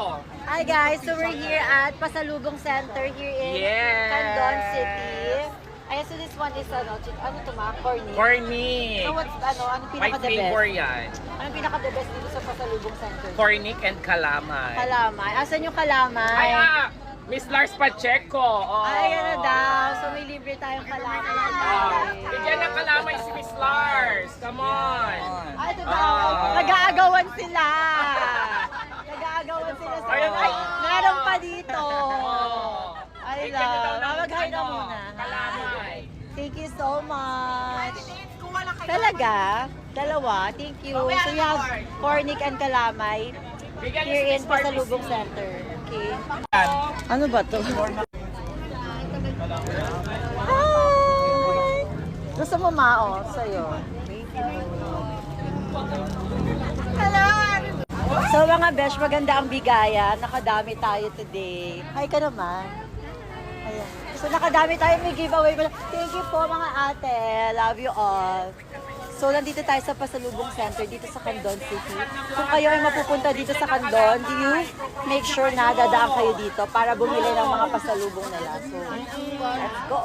Hi guys, so we're here at Pasalubong Center here in Candon City. Ayan, so this one is ano to ma? Corny. Cornic. So what's ano My pinaka-the flavor best? yan. Anong pinaka-the best dito sa Pasalubong Center? Cornic and calamay. Kalamay. Asan yung kalamay? Ay, Miss Lars Pacheco. Oh. Ay, ano daw. So may libre tayong kalamay. Bigyan ng calamay si Miss Lars. Come on. Ay, ito daw. Nag-aagawan sila. Nag-aagawan sila sa... Ayun, Ay, meron pa dito. Ay, Bigyan niyo daw love. ng Mamaghay na ano, muna. calamay. Thank you so much. Talaga? Dalawa? Thank you. So you have Cornic and Calamay Bigyan niyo here si in Miss Pasalubong Barbie. Center. Okay. Ano ba to? Hi! Gusto mo mao sa'yo? Hello! So mga besh, maganda ang bigayan. Nakadami tayo today. Hi ka naman. Ayan. So nakadami tayo, may giveaway. Thank you po mga ate. Love you all. So nandito tayo sa Pasalubong Center dito sa Candon City. Kung kayo ay mapupunta dito sa Candon, do you make sure na dadaan kayo dito para bumili ng mga pasalubong nila. So let's go!